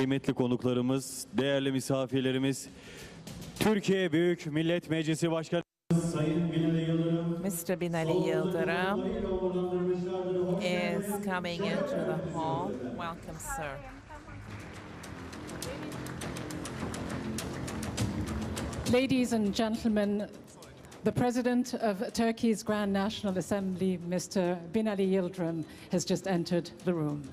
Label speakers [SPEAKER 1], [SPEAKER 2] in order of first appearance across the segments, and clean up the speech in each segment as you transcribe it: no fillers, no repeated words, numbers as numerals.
[SPEAKER 1] kıymetli konuklarımız, değerli misafirlerimiz, Türkiye Büyük Millet Meclisi Başkanı Sayın Binali Yıldırım,
[SPEAKER 2] Mr. Binali Yıldırım is coming into the hall. Welcome, sir.
[SPEAKER 3] Ladies and gentlemen, the President of Turkey's Grand National Assembly, Mr. Binali Yıldırım, has just entered the room.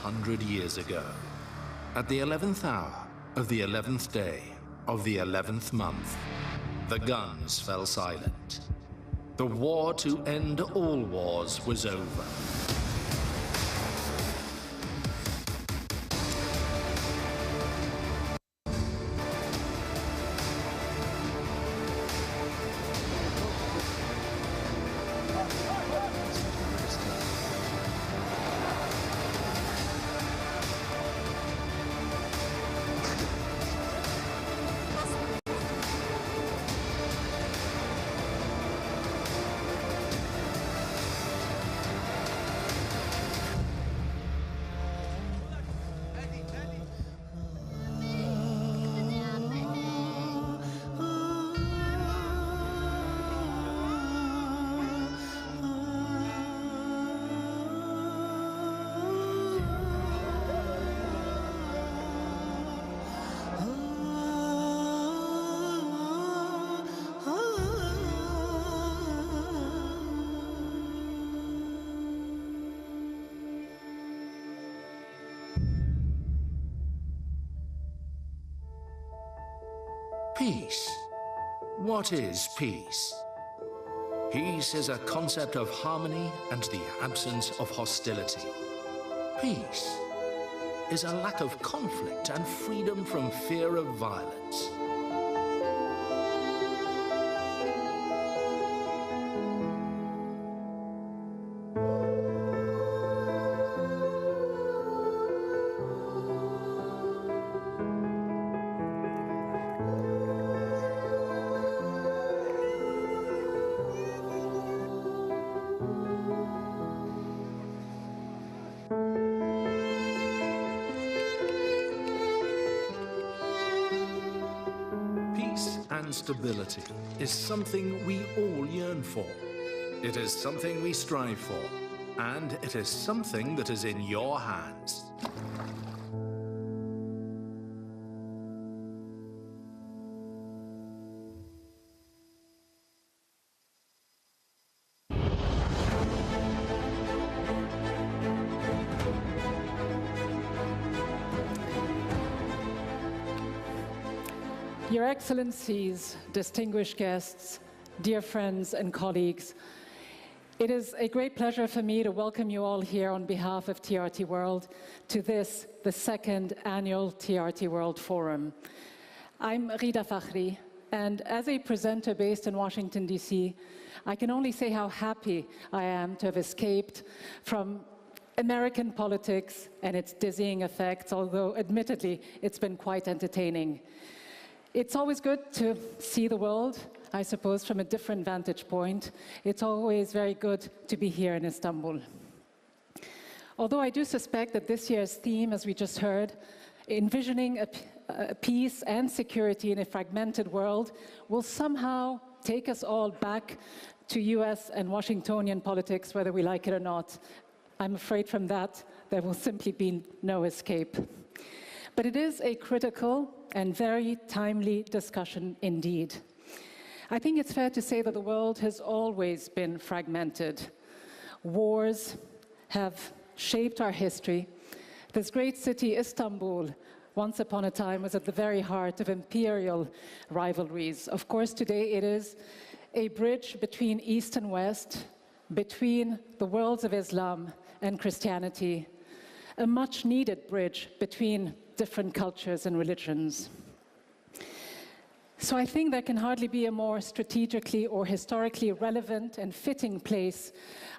[SPEAKER 4] "100 years ago, at the 11th hour of the 11th day of the 11th month, the guns fell silent. The war to end all wars was over. Peace. What is peace? Peace is a concept of harmony and the absence of hostility. Peace is a lack of conflict and freedom from fear of violence. Stability is something we all yearn for. It is something we strive for, and it is something that is in your hands.
[SPEAKER 3] Your Excellencies, distinguished guests, dear friends and colleagues, it is a great pleasure for me to welcome you all here on behalf of TRT World to this, the second annual TRT World Forum. I'm Ghida Fakhry, and as a presenter based in Washington, D.C., I can only say how happy I am to have escaped from American politics and its dizzying effects, although admittedly, it's been quite entertaining. It's always good to see the world, I suppose, from a different vantage point. It's always very good to be here in Istanbul. Although I do suspect that this year's theme, as we just heard, envisioning a peace and security in a fragmented world, will somehow take us all back to US and Washingtonian politics, whether we like it or not. I'm afraid from that, there will simply be no escape. But it is a critical and very timely discussion indeed. I think it's fair to say that the world has always been fragmented. Wars have shaped our history. This great city, Istanbul, once upon a time was at the very heart of imperial rivalries. Of course, today it is a bridge between East and West, between the worlds of Islam and Christianity, a much-needed bridge between different cultures and religions. So I think there can hardly be a more strategically or historically relevant and fitting place,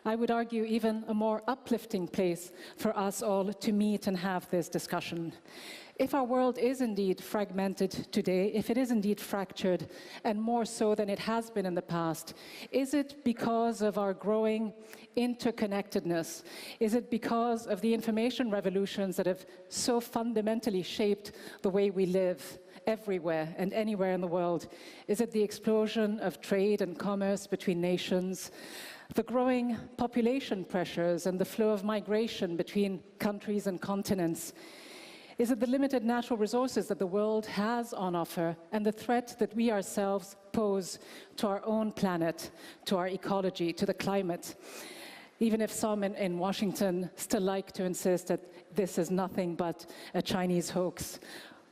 [SPEAKER 3] I would argue even a more uplifting place for us all to meet and have this discussion. If our world is indeed fragmented today, if it is indeed fractured, and more so than it has been in the past, is it because of our growing interconnectedness? Is it because of the information revolutions that have so fundamentally shaped the way we live everywhere and anywhere in the world? Is it the explosion of trade and commerce between nations? The growing population pressures and the flow of migration between countries and continents? Is it the limited natural resources that the world has on offer and the threat that we ourselves pose to our own planet, to our ecology, to the climate? Even if some in Washington still like to insist that this is nothing but a Chinese hoax.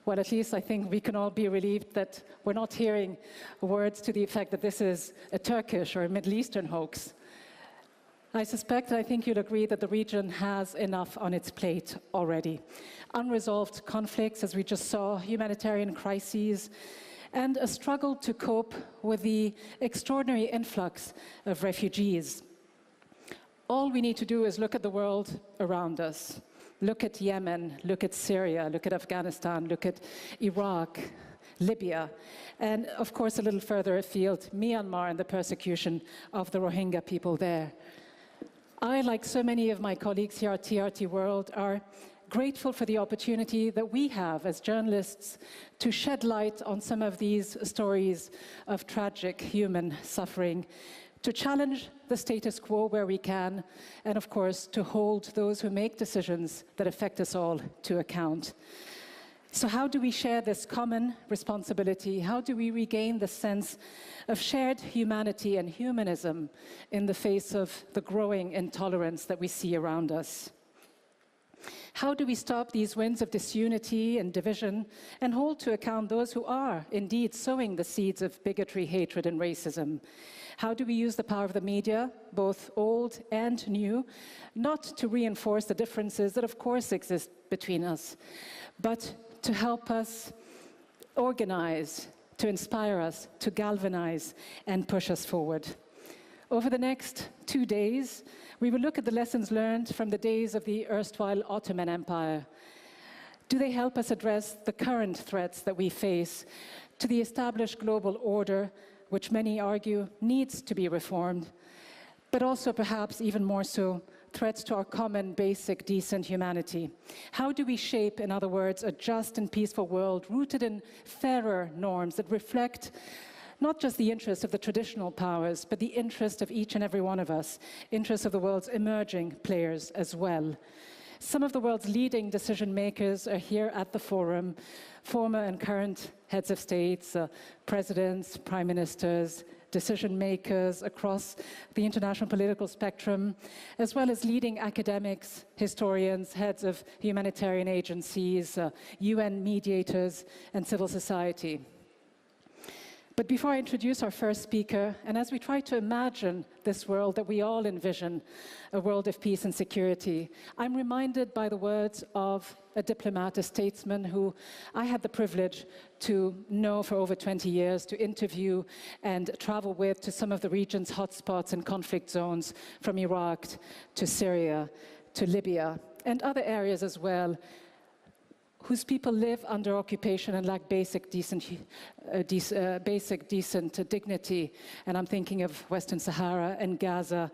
[SPEAKER 3] Well, at least I think we can all be relieved that we're not hearing words to the effect that this is a Turkish or a Middle Eastern hoax. I suspect, and I think you'll agree, that the region has enough on its plate already. Unresolved conflicts, as we just saw, humanitarian crises, and a struggle to cope with the extraordinary influx of refugees. All we need to do is look at the world around us. Look at Yemen, look at Syria, look at Afghanistan, look at Iraq, Libya, and of course a little further afield, Myanmar and the persecution of the Rohingya people there. I, like so many of my colleagues here at TRT World, are grateful for the opportunity that we have as journalists to shed light on some of these stories of tragic human suffering, to challenge the status quo where we can, and of course to hold those who make decisions that affect us all to account. So how do we share this common responsibility? How do we regain the sense of shared humanity and humanism in the face of the growing intolerance that we see around us? How do we stop these winds of disunity and division and hold to account those who are indeed sowing the seeds of bigotry, hatred, and racism? How do we use the power of the media, both old and new, not to reinforce the differences that of course exist between us, but to help us organize, to inspire us, to galvanize, and push us forward? Over the next 2 days, we will look at the lessons learned from the days of the erstwhile Ottoman Empire. Do they help us address the current threats that we face to the established global order, which many argue needs to be reformed, but also perhaps even more so, threats to our common, basic, decent humanity? How do we shape, in other words, a just and peaceful world rooted in fairer norms that reflect not just the interest of the traditional powers, but the interest of each and every one of us, interests of the world's emerging players as well? Some of the world's leading decision makers are here at the forum, former and current heads of states, presidents, prime ministers, decision makers across the international political spectrum, as well as leading academics, historians, heads of humanitarian agencies, UN mediators, and civil society. But before I introduce our first speaker, and as we try to imagine this world that we all envision, a world of peace and security, I'm reminded by the words of a diplomat, a statesman who I had the privilege to know for over 20 years, to interview and travel with to some of the region's hotspots and conflict zones, from Iraq to Syria to Libya and other areas as well, whose people live under occupation and lack basic decent dignity. And I'm thinking of Western Sahara and Gaza,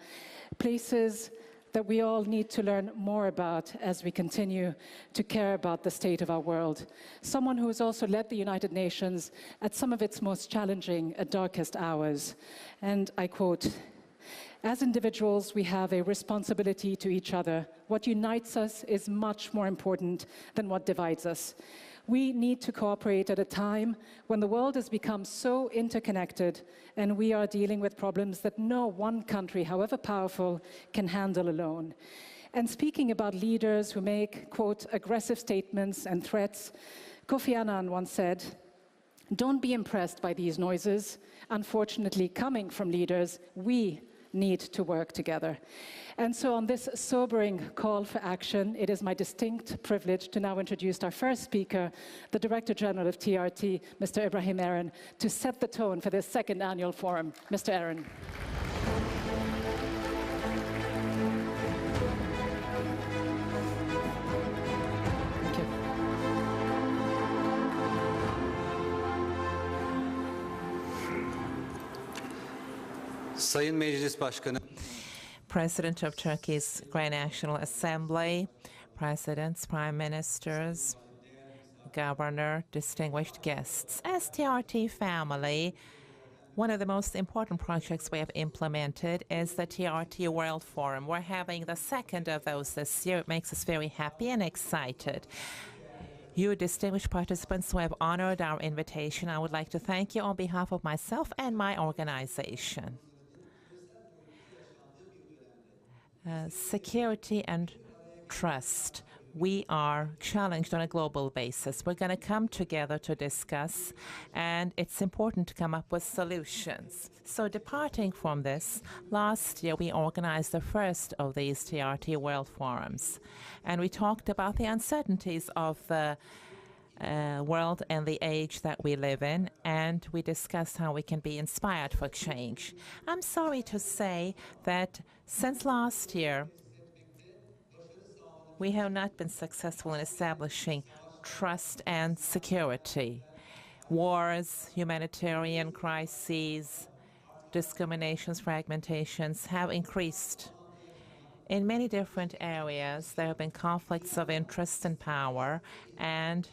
[SPEAKER 3] places that we all need to learn more about as we continue to care about the state of our world. Someone who has also led the United Nations at some of its most challenging and darkest hours. And I quote, "As individuals, we have a responsibility to each other. What unites us is much more important than what divides us. We need to cooperate at a time when the world has become so interconnected and we are dealing with problems that no one country, however powerful, can handle alone." And speaking about leaders who make, quote, aggressive statements and threats, Kofi Annan once said, "Don't be impressed by these noises. Unfortunately, coming from leaders, we need to work together." And so on this sobering call for action, it is my distinct privilege to now introduce our first speaker, the Director General of TRT, Mr. Ibrahim Eren, to set the tone for this second annual forum. Mr. Eren. Thank you.
[SPEAKER 5] Sayın Meclis Başkanı,
[SPEAKER 2] President of Turkey's Grand National Assembly, presidents, prime ministers, governor, distinguished guests. As TRT family, one of the most important projects we have implemented is the TRT World Forum. We're having the second of those this year. It makes us very happy and excited. You distinguished participants who have honored our invitation, I would like to thank you on behalf of myself and my organization. Security and trust. We are challenged on a global basis. We're going to come together to discuss, and it's important to come up with solutions. So departing from this, last year we organized the first of these TRT World Forums, and we talked about the uncertainties of the world and the age that we live in, and we discussed how we can be inspired for change. I'm sorry to say that since last year, we have not been successful in establishing trust and security. Wars, humanitarian crises, discriminations, fragmentations have increased. In many different areas, there have been conflicts of interest and power, and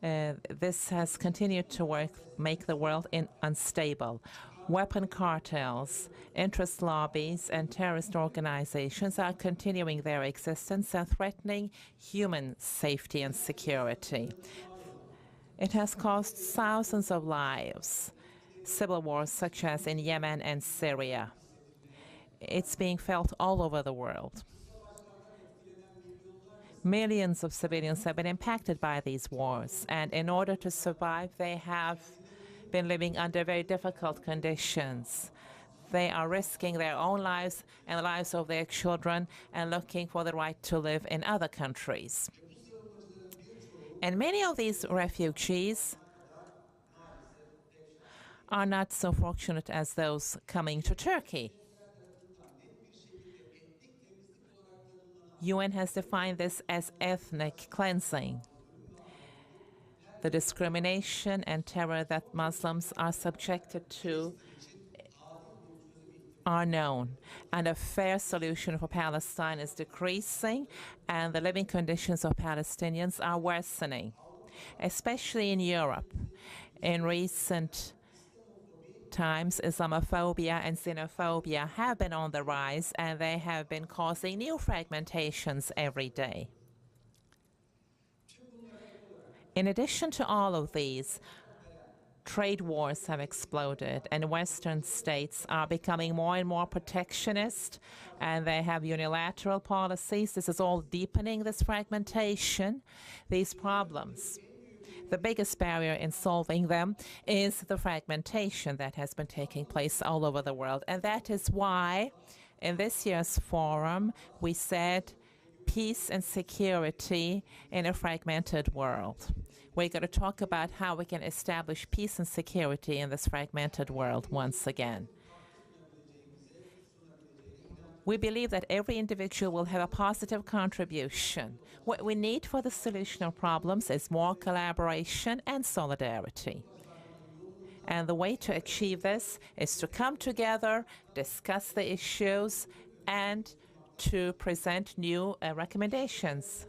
[SPEAKER 2] this has continued to make the world unstable. Weapon cartels, interest lobbies, and terrorist organizations are continuing their existence and threatening human safety and security. It has cost thousands of lives, civil wars such as in Yemen and Syria. It's being felt all over the world. Millions of civilians have been impacted by these wars, and in order to survive, they have been living under very difficult conditions. They are risking their own lives and the lives of their children and looking for the right to live in other countries. And many of these refugees are not so fortunate as those coming to Turkey. UN has defined this as ethnic cleansing. The discrimination and terror that Muslims are subjected to are known, and a fair solution for Palestine is decreasing, and the living conditions of Palestinians are worsening, especially in Europe. In recent times, Islamophobia and xenophobia have been on the rise, and they have been causing new fragmentations every day. In addition to all of these, trade wars have exploded, and Western states are becoming more and more protectionist, and they have unilateral policies. This is all deepening this fragmentation, these problems. The biggest barrier in solving them is the fragmentation that has been taking place all over the world. And that is why in this year's forum, we said peace and security in a fragmented world. We're going to talk about how we can establish peace and security in this fragmented world once again. We believe that every individual will have a positive contribution. What we need for the solution of problems is more collaboration and solidarity. And the way to achieve this is to come together, discuss the issues, and to present new recommendations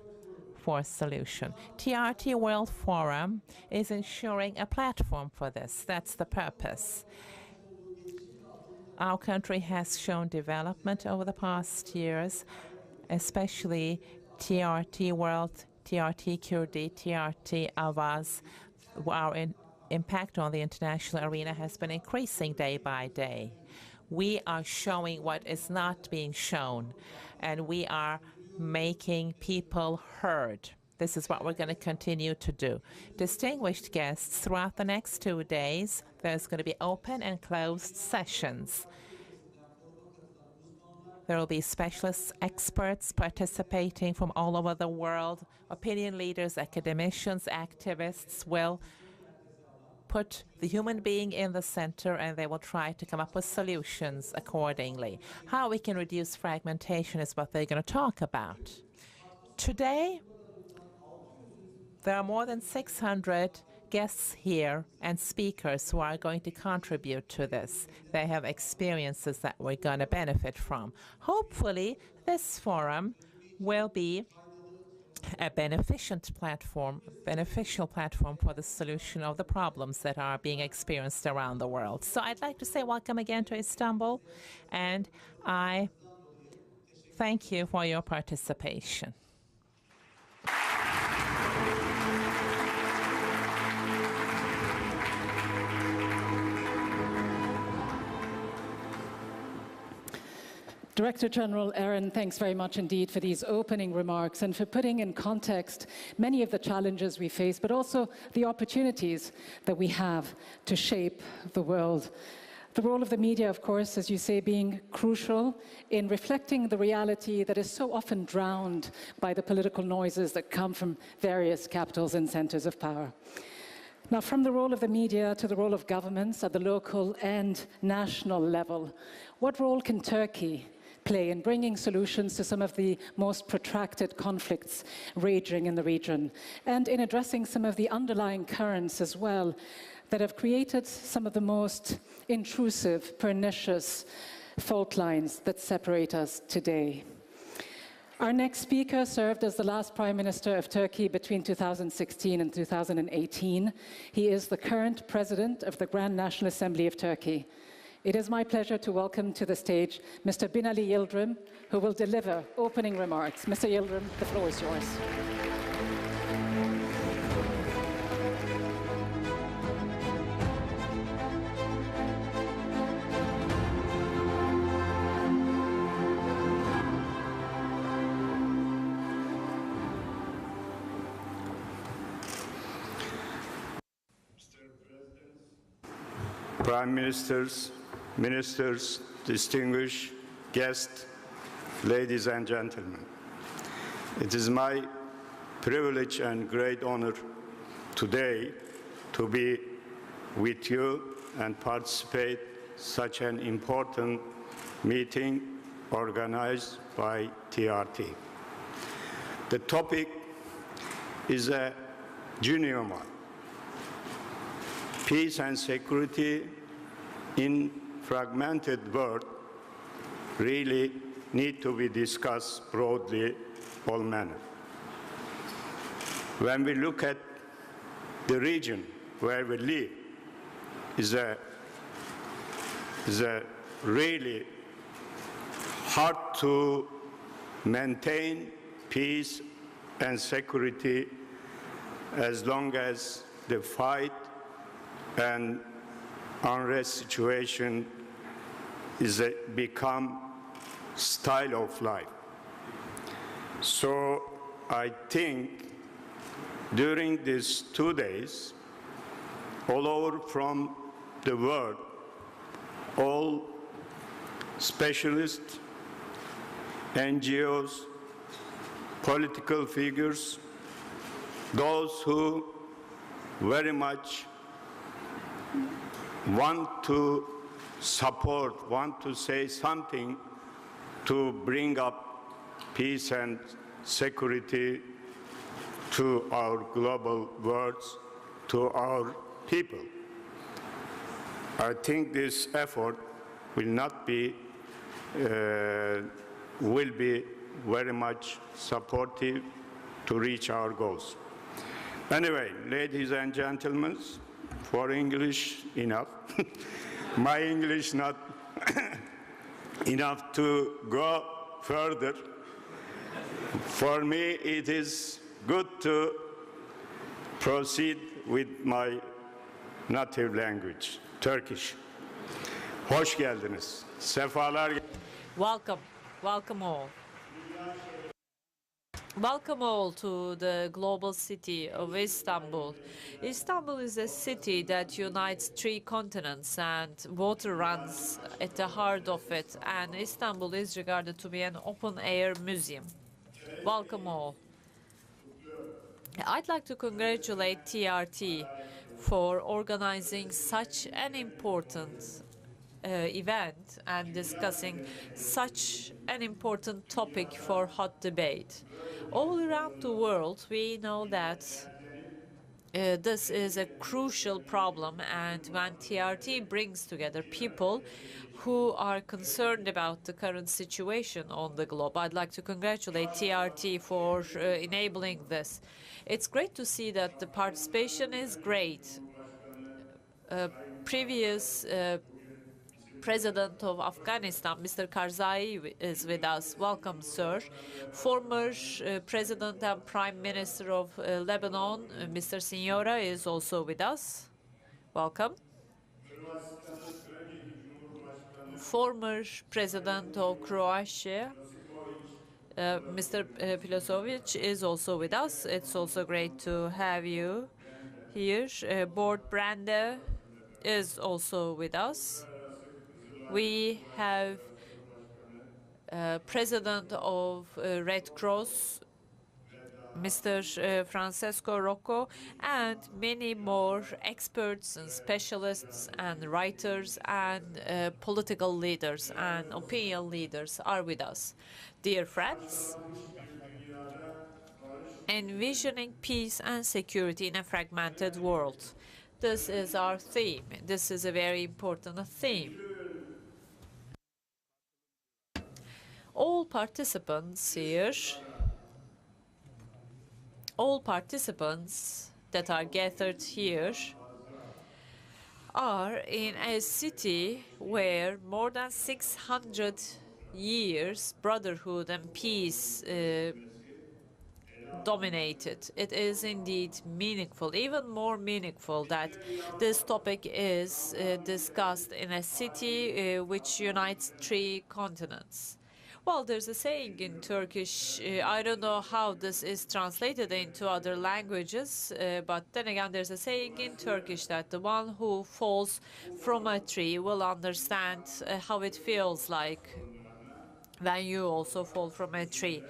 [SPEAKER 2] for a solution. TRT World Forum is ensuring a platform for this. That's the purpose. Our country has shown development over the past years, especially TRT World, TRT Kurdi, TRT Avaz. Our impact on the international arena has been increasing day by day. We are showing what is not being shown, and we are making people heard. This is what we're going to continue to do. Distinguished guests, throughout the next 2 days, there's going to be open and closed sessions. There will be specialists, experts participating from all over the world. Opinion leaders, academicians, activists will put the human being in the center, and they will try to come up with solutions accordingly. How we can reduce fragmentation is what they're going to talk about. Today, there are more than 600 guests here and speakers who are going to contribute to this. They have experiences that we're going to benefit from. Hopefully, this forum will be a beneficial platform for the solution of the problems that are being experienced around the world. So I'd like to say welcome again to Istanbul, and I thank you for your participation.
[SPEAKER 3] Director General Aaron, thanks very much indeed for these opening remarks and for putting in context many of the challenges we face, but also the opportunities that we have to shape the world. The role of the media, of course, as you say, being crucial in reflecting the reality that is so often drowned by the political noises that come from various capitals and centers of power. Now, from the role of the media to the role of governments at the local and national level, what role can Turkey play in bringing solutions to some of the most protracted conflicts raging in the region, and in addressing some of the underlying currents as well that have created some of the most intrusive, pernicious fault lines that separate us today? Our next speaker served as the last Prime Minister of Turkey between 2016 and 2018. He is the current President of the Grand National Assembly of Turkey. It is my pleasure to welcome to the stage Mr. Binali Yıldırım, who will deliver opening remarks. Mr. Yıldırım, the floor is yours.
[SPEAKER 6] Prime Ministers, Ministers, distinguished guests, ladies and gentlemen. It is my privilege and great honor today to be with you and participate such an important meeting organized by TRT. The topic is a genuine one. Peace and security in fragmented world really need to be discussed broadly, all manner. When we look at the region where we live, is a really hard to maintain peace and security as long as the fight and unrest situation is become style of life. So I think during these 2 days, all over from the world, all specialists, NGOs, political figures, those who very much want to support, want to say something to bring up peace and security to our global world, to our people. I think this effort will be very much supportive to reach our goals. Anyway, ladies and gentlemen, for English enough. My English not enough to go further. For me, it is good to proceed with my native language, Turkish. Hoş geldiniz. Sefalar.
[SPEAKER 7] Welcome, welcome all. Welcome all to the global city of Istanbul. Istanbul is a city that unites 3 continents, and water runs at the heart of it, and Istanbul is regarded to be an open-air museum. Welcome all. I'd like to congratulate TRT for organizing such an important event and discussing such an important topic for hot debate. All around the world, we know that this is a crucial problem, and when TRT brings together people who are concerned about the current situation on the globe, I'd like to congratulate TRT for enabling this. It's great to see that the participation is great. Previous President of Afghanistan, Mr. Karzai, is with us. Welcome, sir. Former President and Prime Minister of Lebanon, Mr. Signora, is also with us. Welcome. Former President of Croatia, Mr. Pilosovic, is also with us. It's also great to have you here. Board Brande is also with us. We have President of Red Cross, Mr. Francesco Rocco, and many more experts and specialists and writers and political leaders and opinion leaders are with us. Dear friends, envisioning peace and security in a fragmented world. This is our theme. This is a very important theme. All participants here, all participants that are gathered here are in a city where more than 600 years brotherhood and peace dominated. It is indeed meaningful, even more meaningful, that this topic is discussed in a city which unites 3 continents. Well, there's a saying in Turkish, I don't know how this is translated into other languages, but then again, there's a saying in Turkish that the one who falls from a tree will understand how it feels like when you also fall from a tree.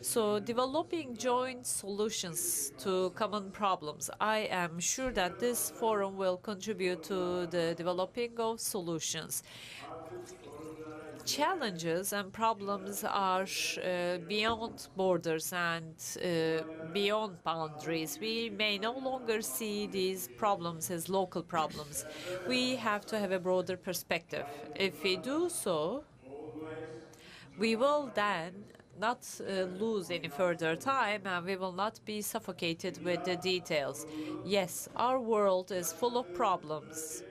[SPEAKER 7] So developing joint solutions to common problems. I am sure that this forum will contribute to the developing of solutions. Challenges and problems are beyond borders and beyond boundaries. We may no longer see these problems as local problems. We have to have a broader perspective. If we do so, we will then not lose any further time, and we will not be suffocated with the details. Yes, our world is full of problems,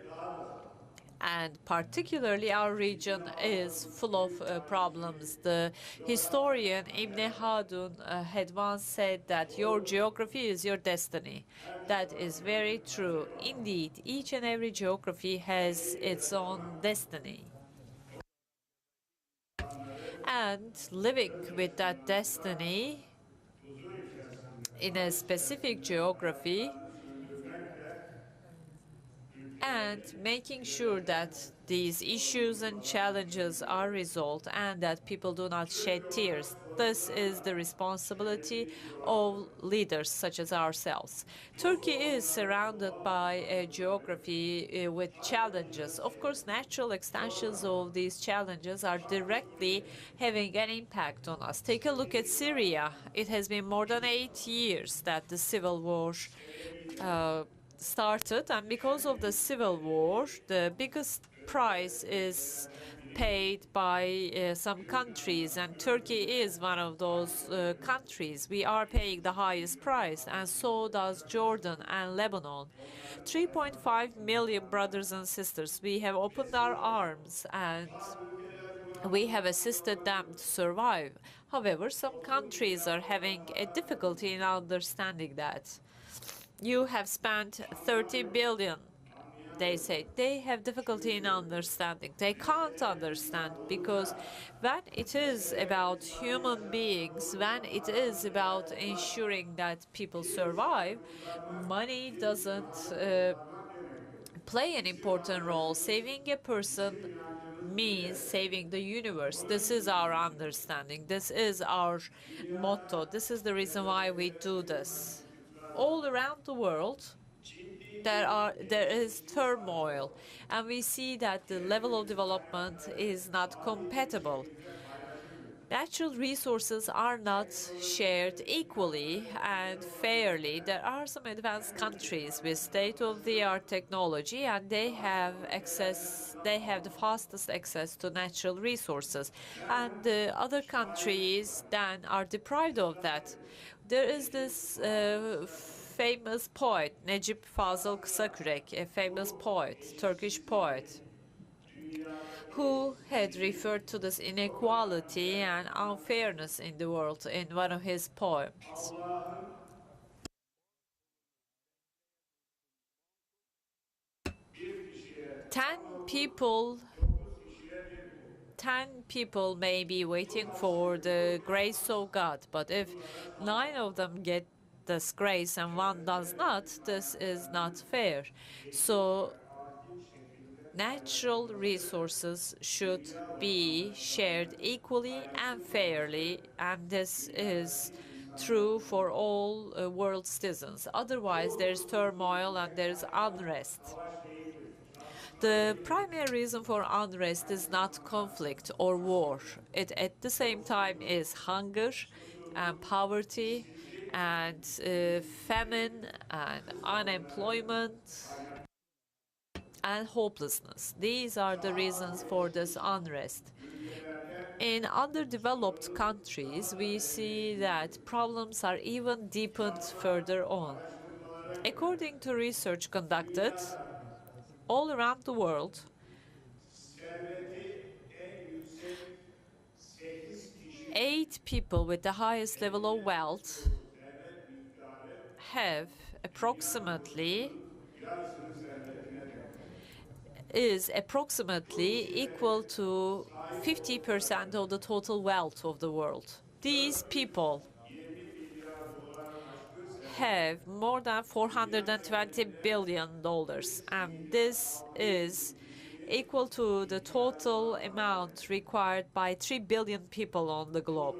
[SPEAKER 7] and particularly our region is full of problems. The historian Ibn Haldun had once said that your geography is your destiny. That is very true. Indeed, each and every geography has its own destiny. And living with that destiny in a specific geography and making sure that these issues and challenges are resolved and that people do not shed tears. This is the responsibility of leaders such as ourselves. Turkey is surrounded by a geography with challenges. Of course, natural extensions of these challenges are directly having an impact on us. Take a look at Syria. It has been more than 8 years that the civil war started, and because of the civil war, the biggest price is paid by some countries, and Turkey is one of those countries. We are paying the highest price, and so does Jordan and Lebanon. 3.5 million brothers and sisters. We have opened our arms and we have assisted them to survive. However, some countries are having a difficulty in understanding that. You have spent 30 billion, they say. They have difficulty in understanding. They can't understand because when it is about human beings, when it is about ensuring that people survive, money doesn't play an important role. Saving a person means saving the universe. This is our understanding. This is our motto. This is the reason why we do this. All around the world, there is turmoil, and we see that the level of development is not compatible. Natural resources are not shared equally and fairly. There are some advanced countries with state-of-the-art technology, and they have the fastest access to natural resources, and the other countries then are deprived of that. There is this famous poet, Necip Fazıl Kısakürek, a famous poet, Turkish poet, who had referred to this inequality and unfairness in the world in one of his poems. Ten people may be waiting for the grace of God, but if 9 of them get this grace and 1 does not, this is not fair. So natural resources should be shared equally and fairly, and this is true for all world citizens. Otherwise, there's turmoil and there's unrest. The primary reason for unrest is not conflict or war. It at the same time is hunger and poverty and famine and unemployment and hopelessness. These are the reasons for this unrest. In underdeveloped countries, we see that problems are even deepened further on. According to research conducted all around the world, 8 people with the highest level of wealth have approximately is approximately equal to 50% of the total wealth of the world. These people have more than $420 billion, and this is equal to the total amount required by 3 billion people on the globe.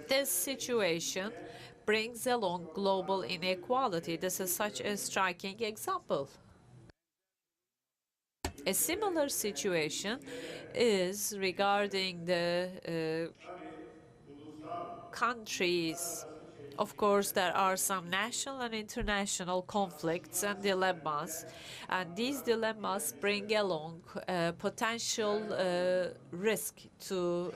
[SPEAKER 7] This situation brings along global inequality. This is such a striking example. A similar situation is regarding the countries. Of course, there are some national and international conflicts and dilemmas, and these dilemmas bring along potential risk to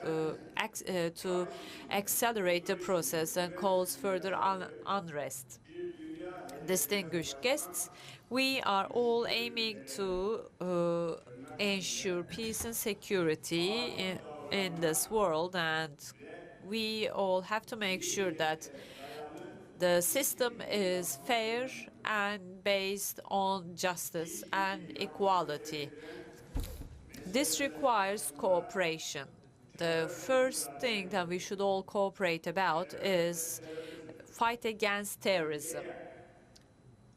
[SPEAKER 7] accelerate the process and cause further unrest. Distinguished guests, we are all aiming to ensure peace and security in this world, and we all have to make sure that the system is fair and based on justice and equality. This requires cooperation. The first thing that we should all cooperate about is fight against terrorism.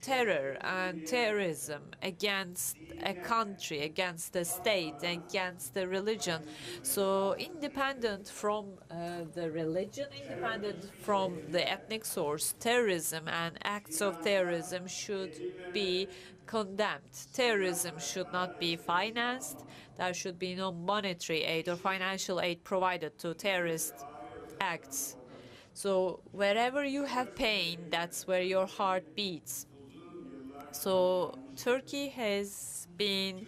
[SPEAKER 7] Terror and terrorism against a country, against the state, against the religion. So independent from the religion, independent from the ethnic source, terrorism and acts of terrorism should be condemned. Terrorism should not be financed. There should be no monetary aid or financial aid provided to terrorist acts. So wherever you have pain, that's where your heart beats. So Turkey has been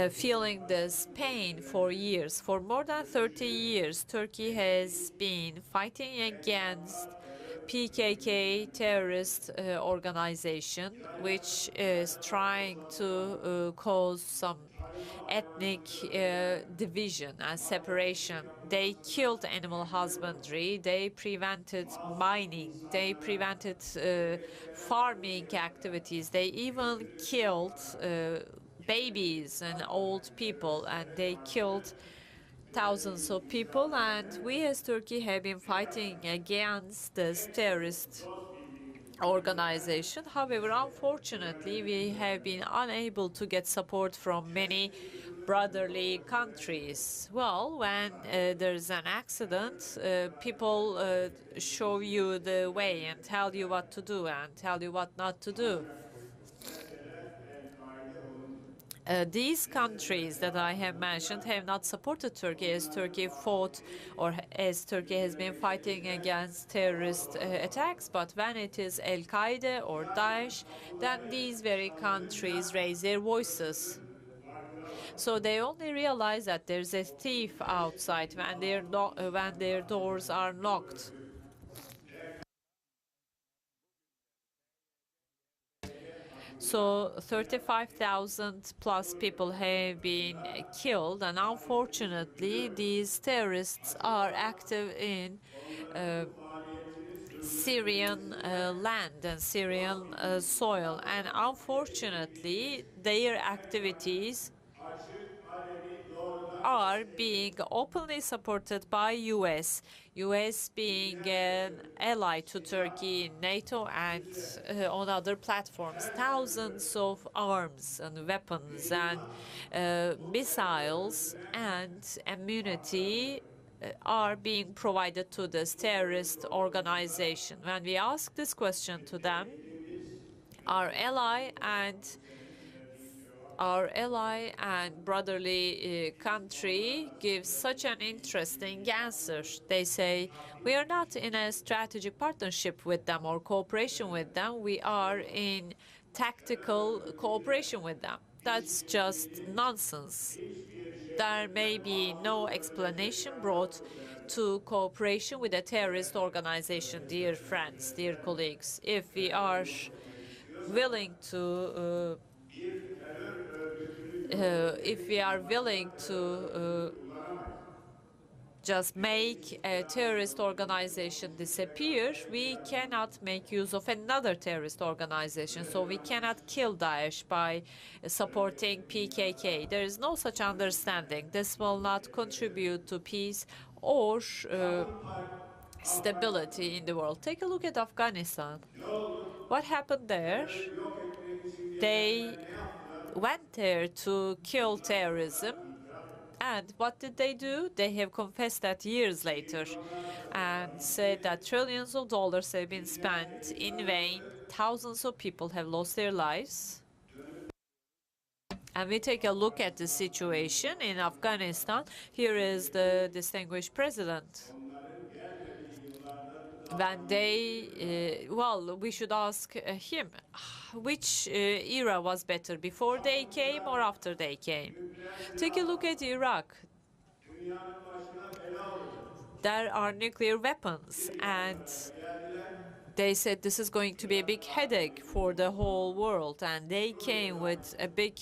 [SPEAKER 7] feeling this pain for years. For more than 30 years, Turkey has been fighting against PKK terrorist organization, which is trying to cause some ethnic division and separation. They killed animal husbandry, they prevented mining, they prevented farming activities, they even killed babies and old people, and they killed thousands of people, and we as Turkey have been fighting against this terrorist organization. However, unfortunately, we have been unable to get support from many brotherly countries. Well, when there's an accident, people show you the way and tell you what to do and tell you what not to do. These countries that I have mentioned have not supported Turkey as Turkey fought or as Turkey has been fighting against terrorist attacks. But when it is Al-Qaeda or Daesh, then these very countries raise their voices. So they only realize that there's a thief outside when their doors are knocked. So 35,000 plus people have been killed, and unfortunately these terrorists are active in Syrian land and Syrian soil, and unfortunately their activities are being openly supported by US being an ally to Turkey in NATO and on other platforms. Thousands of arms and weapons and missiles and immunity are being provided to this terrorist organization. When we ask this question to them, our ally and brotherly country gives such an interesting answer. They say, we are not in a strategic partnership with them or cooperation with them. We are in tactical cooperation with them. That's just nonsense. There may be no explanation brought to cooperation with a terrorist organization, dear friends, dear colleagues. If we are willing to just make a terrorist organization disappear, we cannot make use of another terrorist organization. So we cannot kill Daesh by supporting PKK. There is no such understanding. This will not contribute to peace or stability in the world. Take a look at Afghanistan. What happened there? They went there to kill terrorism. And what did they do? They have confessed that years later and said that trillions of dollars have been spent in vain. Thousands of people have lost their lives. And we take a look at the situation in Afghanistan. Here is the distinguished president. When they, well, we should ask him, which era was better, before they came or after they came? Take a look at Iraq. There are nuclear weapons, and they said this is going to be a big headache for the whole world, and they came with a big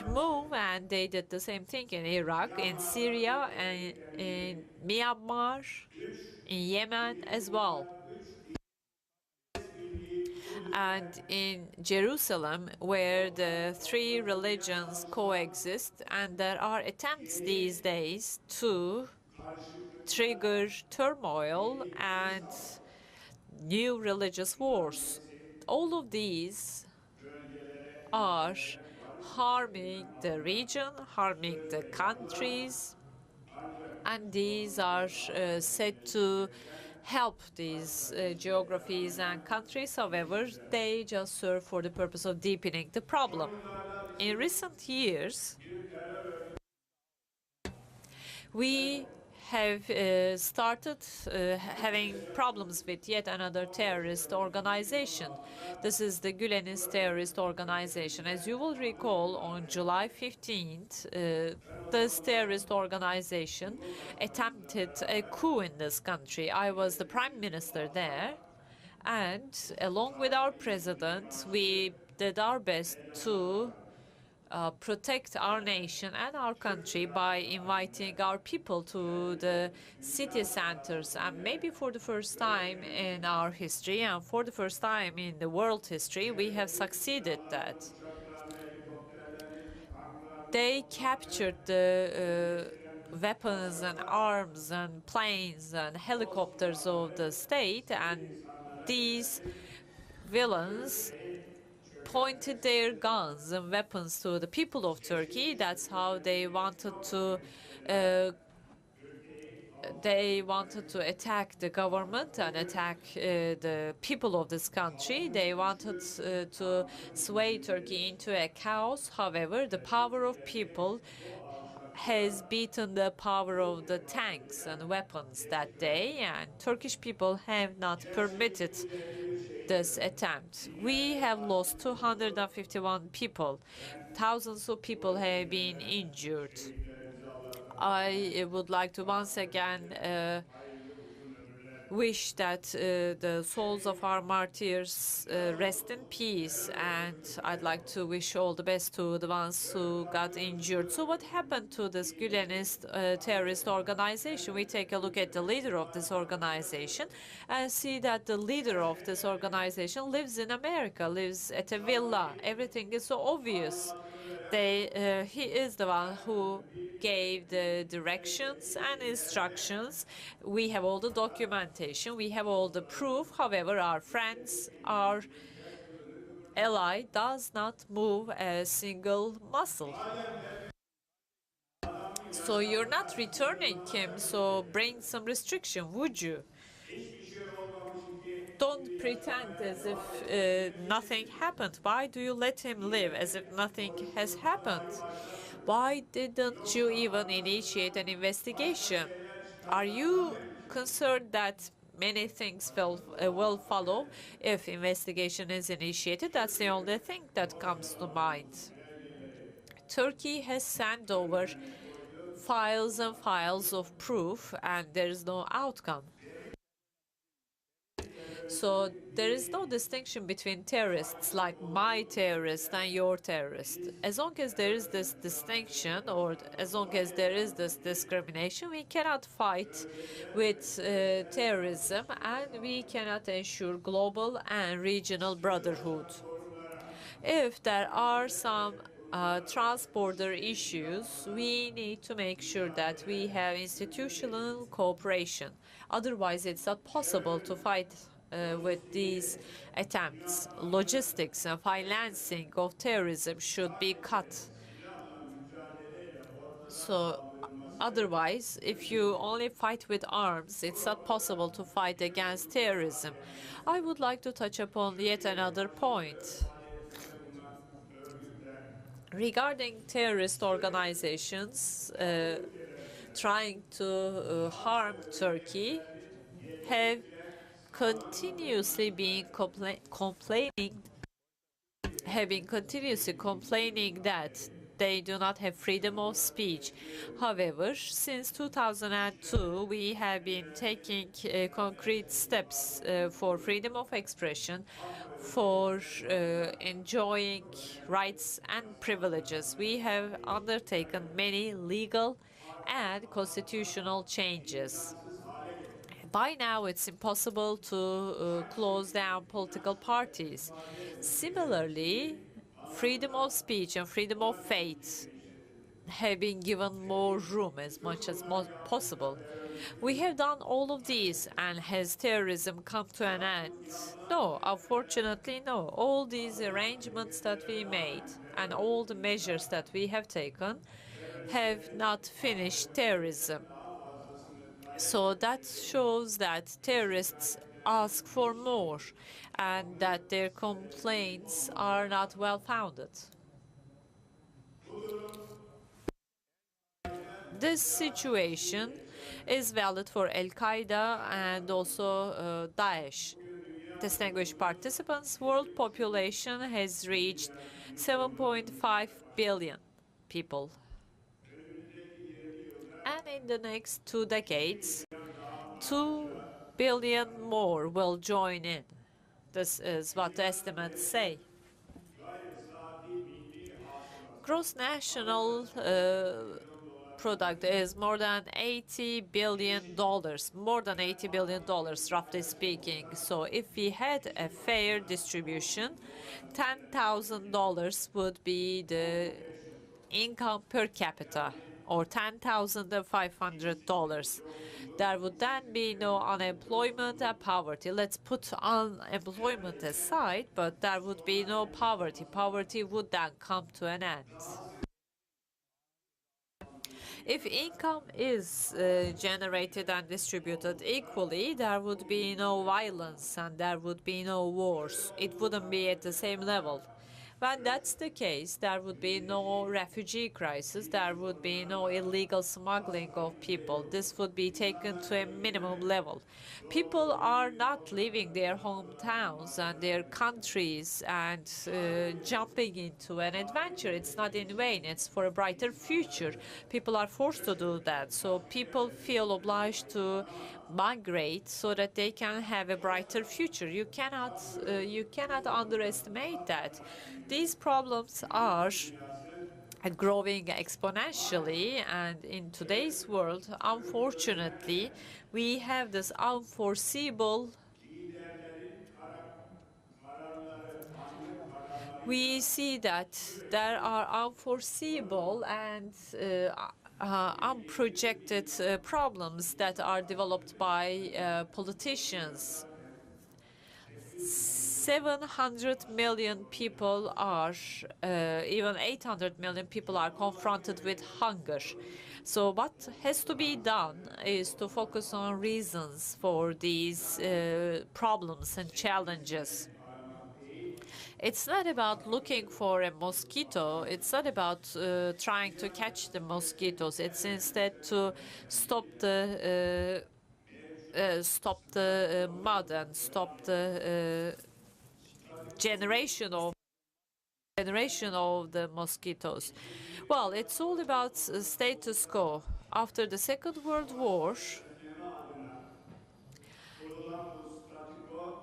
[SPEAKER 7] move, and they did the same thing in Iraq, in Syria, and in Myanmar, in Yemen as well. And in Jerusalem, where the three religions coexist, and there are attempts these days to trigger turmoil and new religious wars. All of these are harming the region, harming the countries, and these are said to help these geographies and countries. However, they just serve for the purpose of deepening the problem. In recent years, we have started having problems with yet another terrorist organization. This is the Gülenist terrorist organization. As you will recall, on July 15th, this terrorist organization attempted a coup in this country. I was the prime minister there, and along with our president, we did our best to protect our nation and our country by inviting our people to the city centers. And maybe for the first time in our history and for the first time in the world history, we have succeeded that. They captured the weapons and arms and planes and helicopters of the state, and these villains pointed their guns and weapons to the people of Turkey. That's how they wanted to attack the government and attack the people of this country. They wanted to sway Turkey into a chaos. However, the power of people has beaten the power of the tanks and weapons that day, and Turkish people have not permitted this attempt. We have lost 251 people. Thousands of people have been injured. I would like to once again wish that the souls of our martyrs rest in peace, and I'd like to wish all the best to the ones who got injured. So what happened to this Gülenist terrorist organization? We take a look at the leader of this organization and see that the leader of this organization lives in America, lives at a villa. Everything is so obvious. He is the one who gave the directions and instructions. We have all the documentation, we have all the proof. However, our friends, our ally does not move a single muscle. So you're not returning him, so bring some restriction, would you? Don't pretend as if nothing happened. Why do you let him live as if nothing has happened? Why didn't you even initiate an investigation? Are you concerned that many things will follow if investigation is initiated? That's the only thing that comes to mind. Turkey has sent over files and files of proof, and there is no outcome. So there is no distinction between terrorists, like my terrorist and your terrorist. As long as there is this distinction, or as long as there is this discrimination, we cannot fight with terrorism, and we cannot ensure global and regional brotherhood. If there are some trans-border issues, we need to make sure that we have institutional cooperation. Otherwise, it's not possible to fight with these attempts. Logistics and financing of terrorism should be cut. So otherwise, if you only fight with arms, it's not possible to fight against terrorism. I would like to touch upon yet another point. Regarding terrorist organizations trying to harm Turkey, have continuously been complaining that they do not have freedom of speech. However, since 2002, we have been taking concrete steps for freedom of expression, for enjoying rights and privileges. We have undertaken many legal and constitutional changes. By now, it's impossible to close down political parties. Similarly, freedom of speech and freedom of faith have been given more room as much as possible. We have done all of these, and has terrorism come to an end? No, unfortunately, no. All these arrangements that we made and all the measures that we have taken have not finished terrorism. So that shows that terrorists ask for more and that their complaints are not well-founded. This situation is valid for Al-Qaeda and also Daesh. Distinguished participants, world population has reached 7.5 billion people. And in the next 2 decades, 2 billion more will join in. This is what the estimates say. Gross national product is more than $80 billion, roughly speaking. So if we had a fair distribution, $10,000 would be the income per capita, or $10,500. There would then be no unemployment and poverty. Let's put unemployment aside, but there would be no poverty. Poverty would then come to an end. If income is generated and distributed equally, there would be no violence and there would be no wars. It wouldn't be at the same level. When that's the case, there would be no refugee crisis, there would be no illegal smuggling of people. This would be taken to a minimum level. People are not leaving their hometowns and their countries and jumping into an adventure. It's not in vain, it's for a brighter future. People are forced to do that, so people feel obliged to migrate so that they can have a brighter future. You cannot underestimate that. These problems are growing exponentially, and in today's world, unfortunately, we have this unforeseeable. We see that there are unforeseeable and unprojected problems that are developed by politicians. 700 million people are, even 800 million people are confronted with hunger. So what has to be done is to focus on reasons for these problems and challenges. It's not about looking for a mosquito. It's not about trying to catch the mosquitoes. It's instead to stop the mud and stop the generation of the mosquitoes. Well, it's all about status quo. After the Second World War,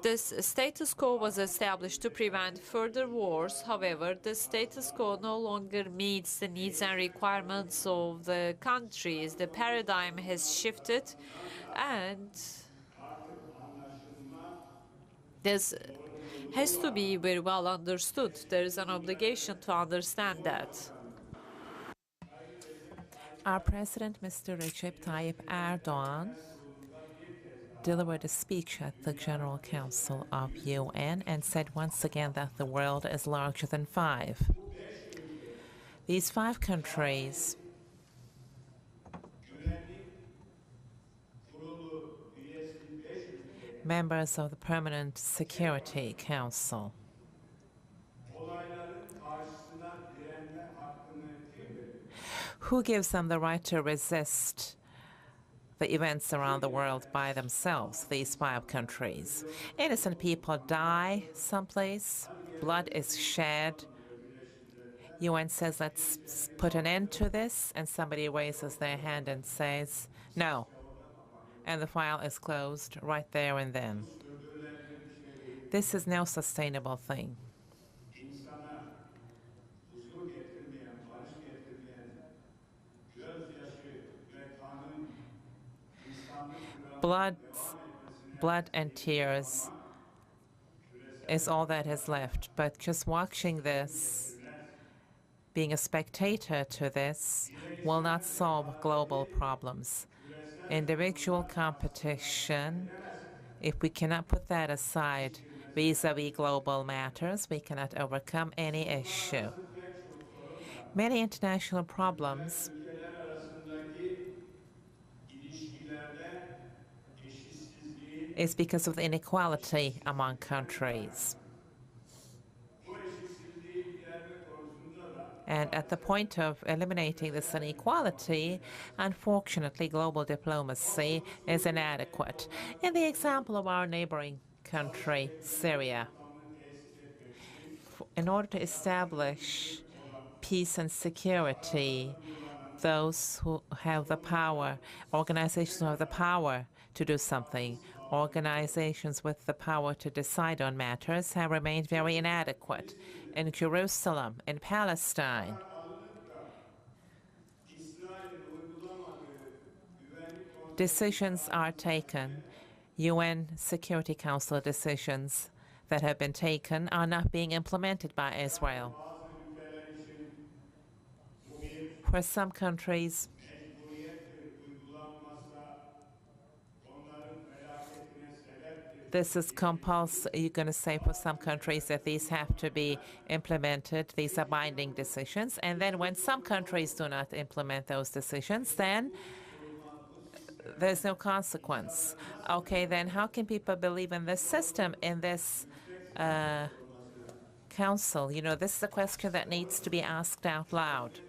[SPEAKER 7] This status quo was established to prevent further wars. However, the status quo no longer meets the needs and requirements of the countries. The paradigm has shifted, and this has to be very well understood. There is an obligation to understand that.
[SPEAKER 2] Our President, Mr. Recep Tayyip Erdogan, delivered a speech at the General Council of UN and said once again that the world is larger than 5. These 5 countries members of the Permanent Security Council who gives them the right to resist the events around the world by themselves, these 5 countries. Innocent people die someplace, blood is shed. UN says, let's put an end to this, and somebody raises their hand and says, no. And the file is closed right there and then. This is no sustainable thing. Blood and tears is all that is left. But just watching this, being a spectator to this, will not solve global problems. Individual competition, if we cannot put that aside vis-a-vis global matters, we cannot overcome any issue. Many international problems is because of the inequality among countries. And at the point of eliminating this inequality, unfortunately, global diplomacy is inadequate. In the example of our neighboring country, Syria, in order to establish peace and security, those who have the power, organizations who have the power to do something, organizations with the power to decide on matters, have remained very inadequate. In Jerusalem, in Palestine, decisions are taken. UN Security Council decisions that have been taken are not being implemented by Israel. For some countries, this is compulsory. You're going to say for some countries that these have to be implemented. These are binding decisions. And then when some countries do not implement those decisions, then there's no consequence. Okay, then how can people believe in this system, in this council? You know, this is a question that needs to be asked out loud.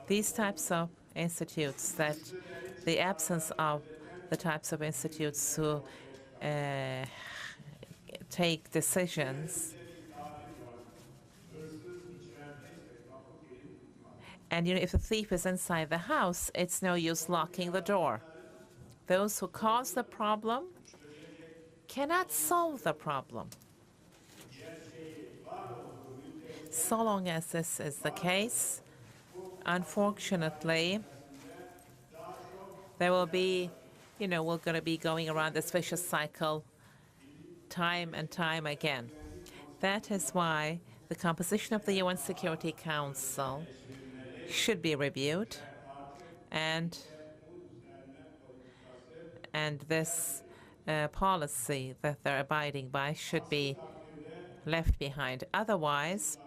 [SPEAKER 2] These types of institutes, that the absence of the types of institutes who take decisions. And you know, if the thief is inside the house, it's no use locking the door. Those who cause the problem cannot solve the problem. So long as this is the case, unfortunately, there will be, you know, we're going to be going around this vicious cycle time and time again. That is why the composition of the UN Security Council should be reviewed, and this policy that they're abiding by should be left behind. Otherwise,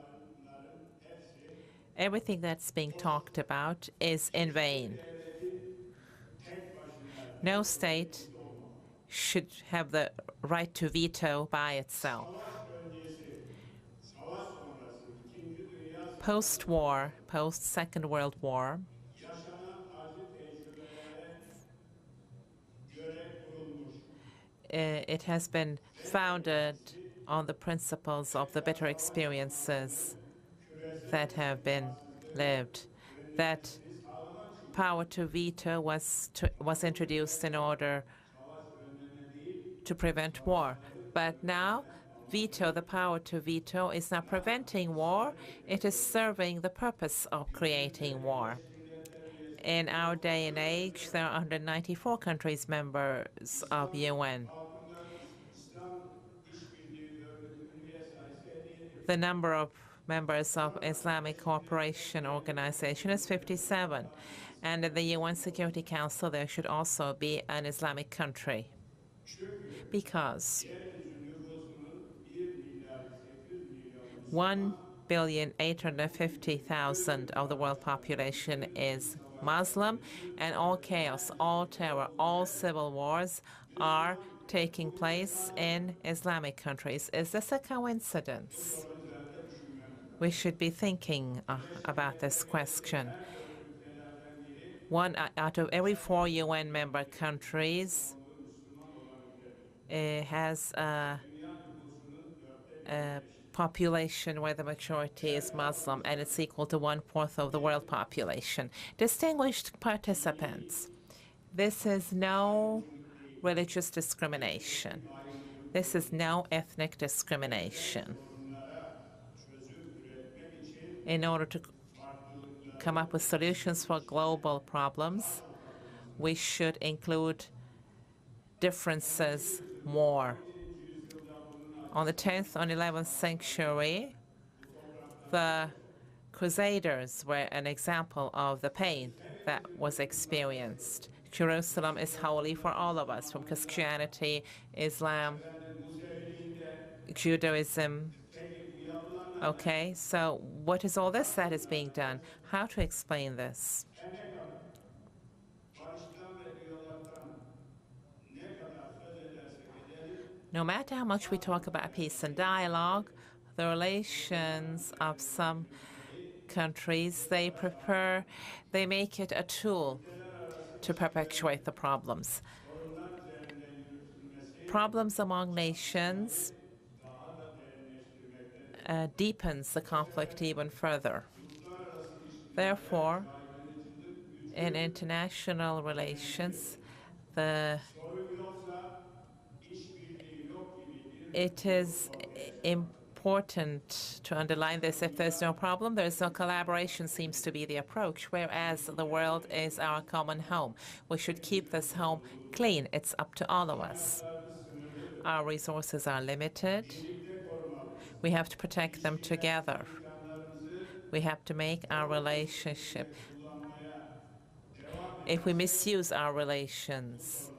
[SPEAKER 2] everything that's being talked about is in vain. No state should have the right to veto by itself. Post-war, post-Second World War, it has been founded on the principles of the bitter experiences that have been lived. That power to veto was introduced in order to prevent war. But now, veto, the power to veto, is not preventing war. It is serving the purpose of creating war. In our day and age, there are 194 countries members of UN. The number of members of Islamic Cooperation Organization is 57. And in the UN Security Council, there should also be an Islamic country. Because 1,850,000,000 of the world population is Muslim, and all chaos, all terror, all civil wars are taking place in Islamic countries. Is this a coincidence? We should be thinking about this question. 1 out of every 4 UN member countries has a population where the majority is Muslim, and it's equal to 1/4 of the world population. Distinguished participants, this is no religious discrimination. This is no ethnic discrimination. In order to come up with solutions for global problems, we should include differences more. On the 10th and 11th century, the Crusaders were an example of the pain that was experienced. Jerusalem is holy for all of us, from Christianity, Islam, Judaism. Okay, so what is all this that is being done? How to explain this? No matter how much we talk about peace and dialogue, the relations of some countries, they make it a tool to perpetuate the problems. Problems among nations deepens the conflict even further. Therefore, in international relations, it is important to underline this. If there's no problem, there's no collaboration, seems to be the approach, whereas the world is our common home. We should keep this home clean. It's up to all of us. Our resources are limited. We have to protect them together. We have to make our relationship. If we misuse our relations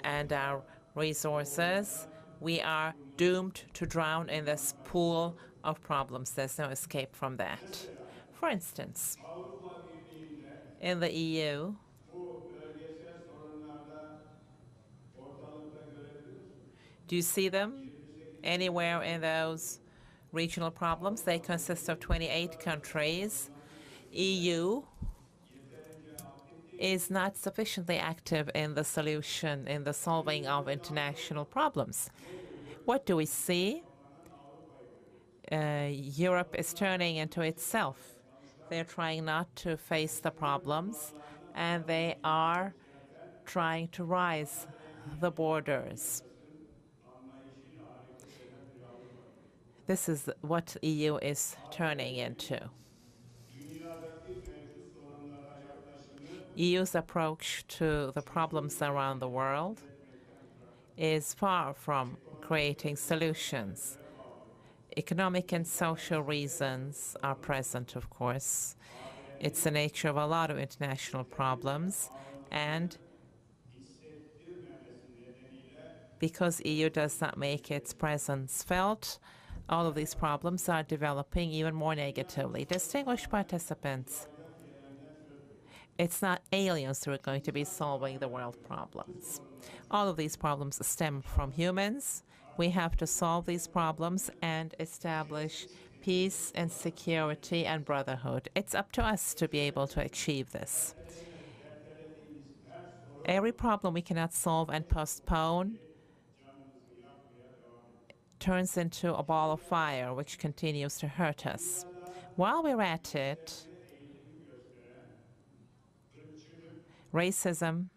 [SPEAKER 2] and our resources, we are doomed to drown in this pool of problems. There's no escape from that. For instance, in the EU, do you see them anywhere in those regional problems? They consist of 28 countries. EU is not sufficiently active in the solution, in the solving of international problems. What do we see? Europe is turning into itself. They're trying not to face the problems, and they are trying to rise the borders. This is what EU is turning into. EU's approach to the problems around the world is far from creating solutions. Economic and social reasons are present, of course. It's the nature of a lot of international problems, and because EU does not make its presence felt, all of these problems are developing even more negatively. Distinguished participants, it's not aliens who are going to be solving the world problems. All of these problems stem from humans. We have to solve these problems and establish peace and security and brotherhood. It's up to us to be able to achieve this. Every problem we cannot solve and postpone turns into a ball of fire which continues to hurt us. While we're at it, racism,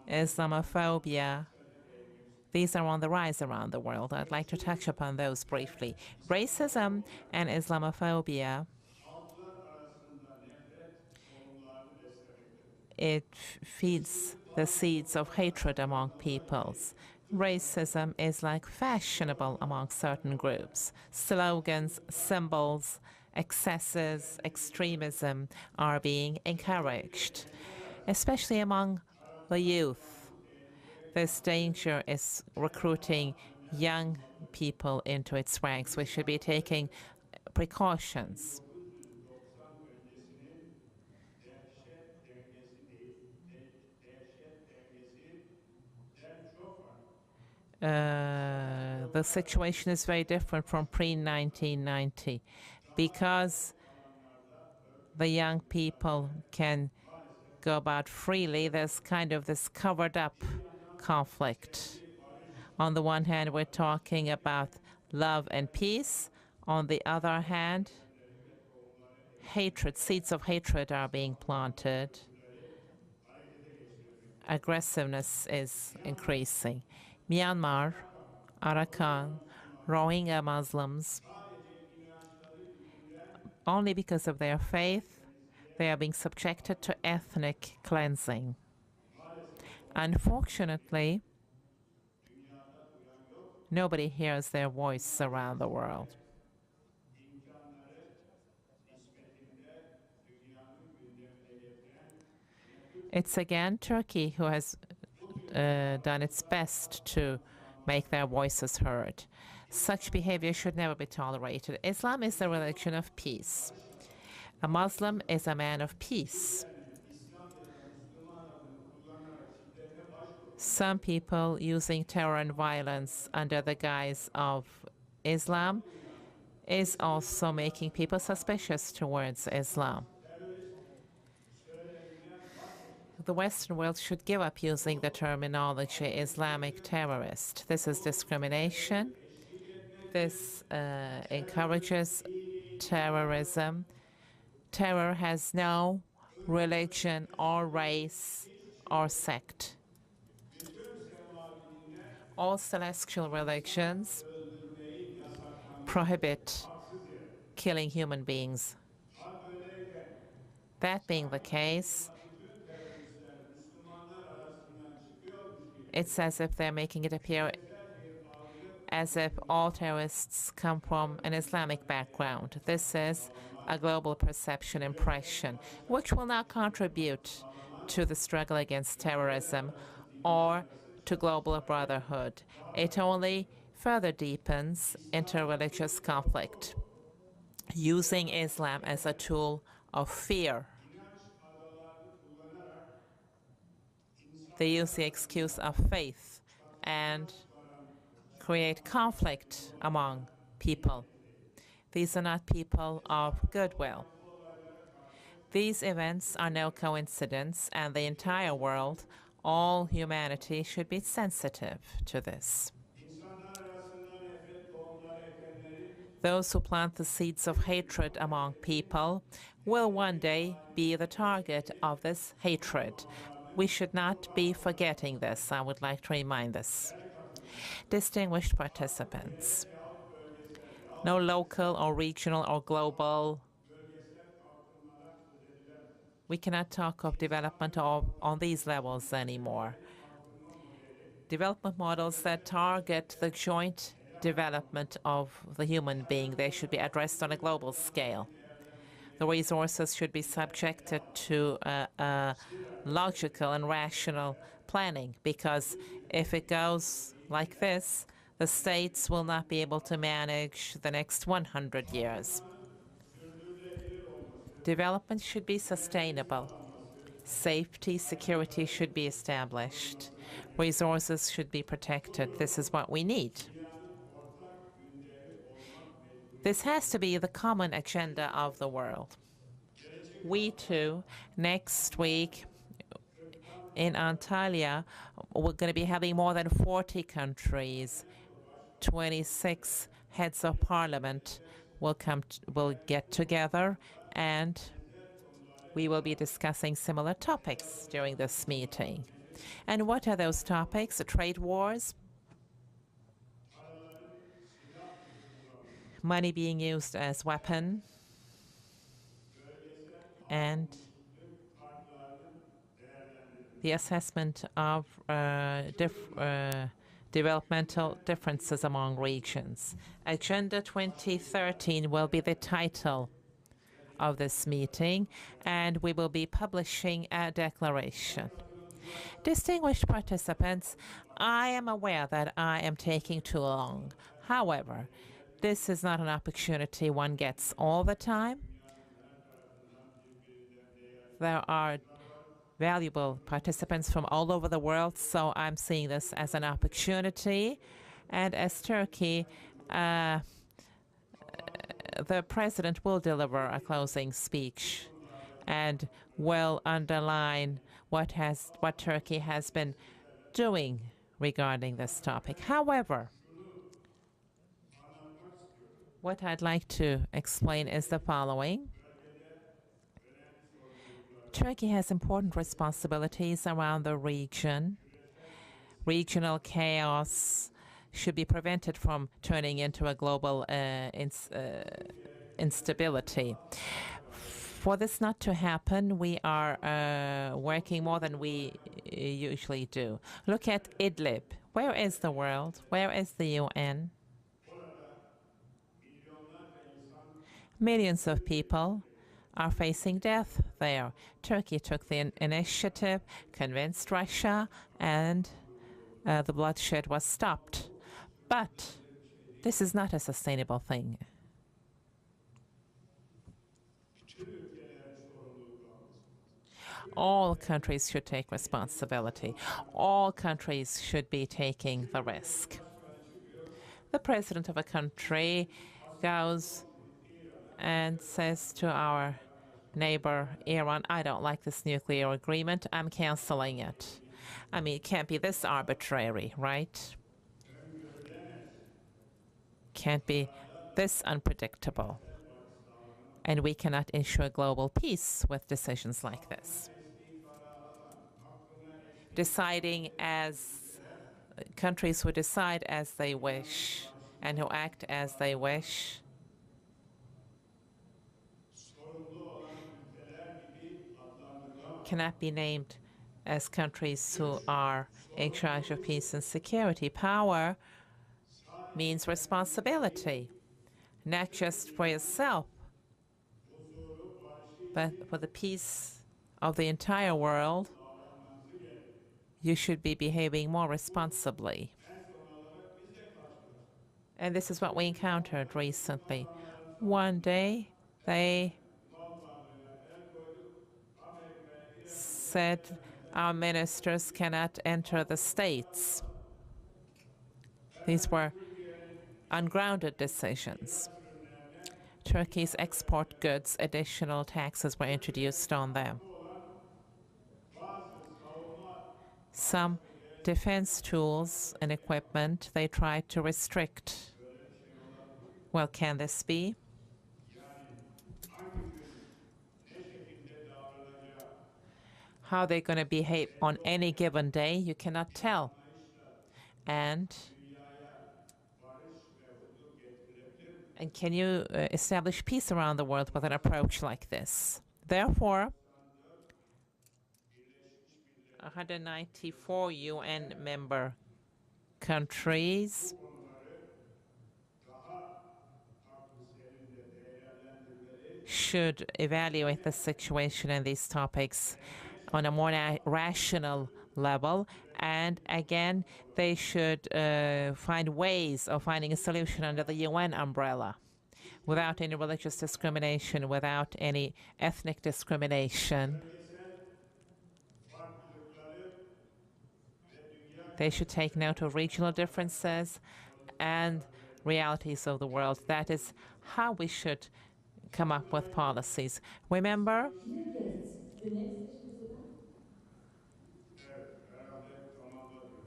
[SPEAKER 2] Islamophobia, These are on the rise around the world. I'd like to touch upon those briefly. Racism and Islamophobia, it feeds the seeds of hatred among peoples. Racism is like fashionable among certain groups. Slogans, symbols, excesses, extremism are being encouraged, especially among the youth. This danger is recruiting young people into its ranks. We should be taking precautions. The situation is very different from pre-1990 because the young people can go about freely. There's kind of this covered up conflict. On the one hand, we're talking about love and peace. On the other hand, hatred, seeds of hatred are being planted. Aggressiveness is increasing. Myanmar, Arakan, Rohingya Muslims, only because of their faith, they are being subjected to ethnic cleansing. Unfortunately, nobody hears their voice around the world. It's again Turkey who has done its best to make their voices heard. Such behavior should never be tolerated. Islam is the religion of peace. A Muslim is a man of peace. Some people using terror and violence under the guise of Islam is also making people suspicious towards Islam. The Western world should give up using the terminology Islamic terrorist. This is discrimination. This encourages terrorism. Terror has no religion or race or sect. All celestial religions prohibit killing human beings. That being the case, it's as if they're making it appear as if all terrorists come from an Islamic background. This is a global perception impression, which will not contribute to the struggle against terrorism or to global brotherhood. It only further deepens interreligious conflict, using Islam as a tool of fear. They use the excuse of faith and create conflict among people. These are not people of goodwill. These events are no coincidence, and the entire world, all humanity, should be sensitive to this. Those who plant the seeds of hatred among people will one day be the target of this hatred. We should not be forgetting this. I would like to remind this. Distinguished participants, no local or regional or global, we cannot talk of development on these levels anymore. Development models that target the joint development of the human being, they should be addressed on a global scale. The resources should be subjected to logical and rational planning, because if it goes like this, the states will not be able to manage the next 100 years. Development should be sustainable. Safety, security should be established. Resources should be protected. This is what we need. This has to be the common agenda of the world. We too, next week in Antalya, we're going to be having more than 40 countries, 26 heads of parliament will get together, and we will be discussing similar topics during this meeting. And what are those topics? Trade wars, money being used as weapon, and the assessment of developmental differences among regions. Agenda 2013 will be the title of this meeting, and we will be publishing a declaration. Distinguished participants, I am aware that I am taking too long. However, this is not an opportunity one gets all the time. There are valuable participants from all over the world, so I'm seeing this as an opportunity. And as Turkey, the president will deliver a closing speech and will underline what Turkey has been doing regarding this topic. However, what I'd like to explain is the following. Turkey has important responsibilities around the region. Regional chaos should be prevented from turning into a global instability. For this not to happen, we are working more than we usually do. Look at Idlib. Where is the world? Where is the UN? Millions of people are facing death there. Turkey took the initiative, convinced Russia, and the bloodshed was stopped. But this is not a sustainable thing. All countries should take responsibility. All countries should be taking the risk. The president of a country goes and says to our neighbor, Iran, I don't like this nuclear agreement, I'm canceling it. I mean, it can't be this arbitrary, right? Can't be this unpredictable. And we cannot ensure global peace with decisions like this. Deciding as countries who decide as they wish and who act as they wish cannot be named as countries who are in charge of peace and security. Power means responsibility, not just for yourself, but for the peace of the entire world. You should be behaving more responsibly. And this is what we encountered recently. One day, they said our ministers cannot enter the states. These were ungrounded decisions. Turkey's export goods, additional taxes were introduced on them. Some defense tools and equipment they tried to restrict. Well, can this be? How they're going to behave on any given day, you cannot tell. And can you establish peace around the world with an approach like this? Therefore, 194 UN member countries should evaluate the situation and these topics on a more rational level. And again, they should find ways of finding a solution under the UN umbrella without any religious discrimination, without any ethnic discrimination. They should take note of regional differences and realities of the world. That is how we should come up with policies. Remember,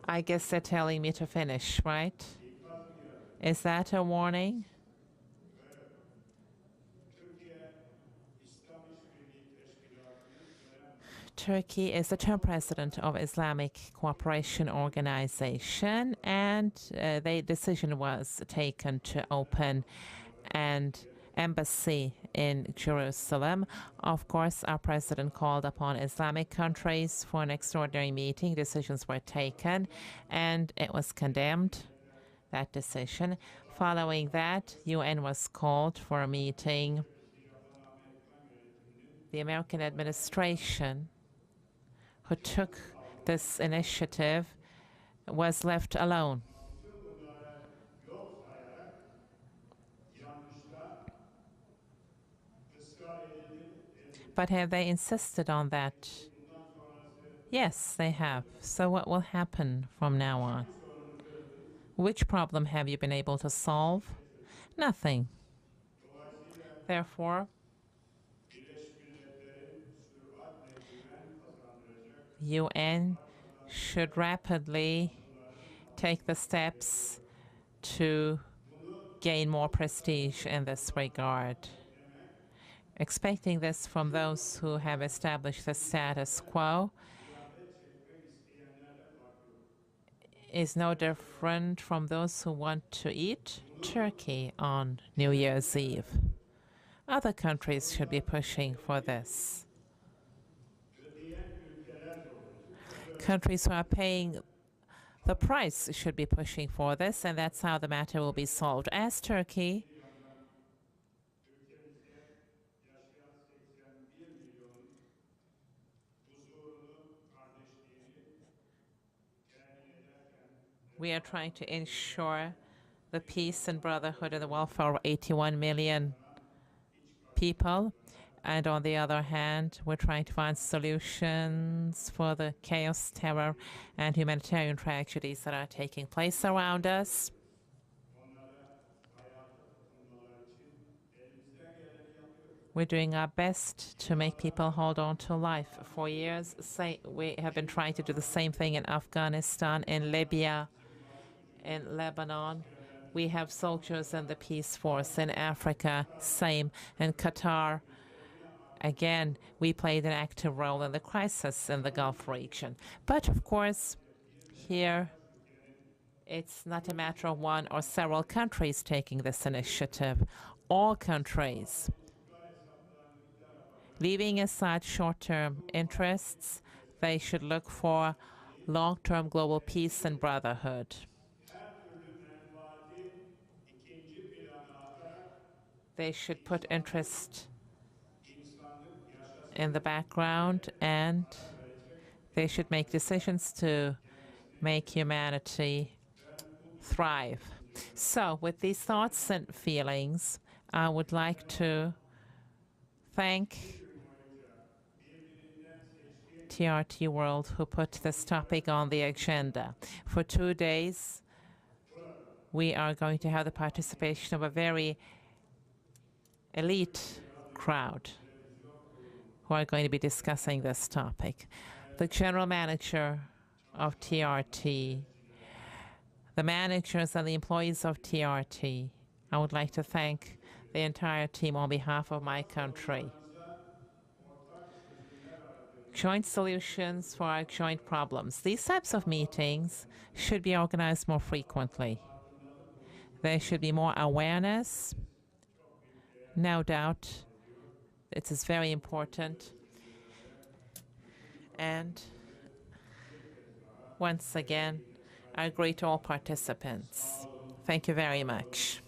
[SPEAKER 2] I guess they're telling me to finish, right? Is that a warning? Turkey is the term president of Islamic Cooperation Organization, and the decision was taken to open and embassy in Jerusalem. Of course, our president called upon Islamic countries for an extraordinary meeting. Decisions were taken, and it was condemned, that decision. Following that, UN was called for a meeting. The American administration, who took this initiative, was left alone. But have they insisted on that? Yes, they have. So what will happen from now on? Which problem have you been able to solve? Nothing. Therefore, UN should rapidly take the steps to gain more prestige in this regard. Expecting this from those who have established the status quo is no different from those who want to eat turkey on New Year's Eve. Other countries should be pushing for this. Countries who are paying the price should be pushing for this, and that's how the matter will be solved. As Turkey, we are trying to ensure the peace and brotherhood and the welfare of 81 million people. And on the other hand, we're trying to find solutions for the chaos, terror, and humanitarian tragedies that are taking place around us. We're doing our best to make people hold on to life. For years, we have been trying to do the same thing in Afghanistan, in Libya, in Lebanon. We have soldiers in the peace force in Africa, same, in Qatar. Again, we played an active role in the crisis in the Gulf region. But of course, here, it's not a matter of one or several countries taking this initiative. All countries, leaving aside short-term interests, they should look for long-term global peace and brotherhood. They should put interest in the background, and they should make decisions to make humanity thrive. So with these thoughts and feelings, I would like to thank TRT World who put this topic on the agenda. For 2 days, we are going to have the participation of a very elite crowd who are going to be discussing this topic. The general manager of TRT, the managers and the employees of TRT, I would like to thank the entire team on behalf of my country. Joint solutions for our joint problems. These types of meetings should be organized more frequently. There should be more awareness. No doubt, it is very important. And once again, I greet all participants. Thank you very much.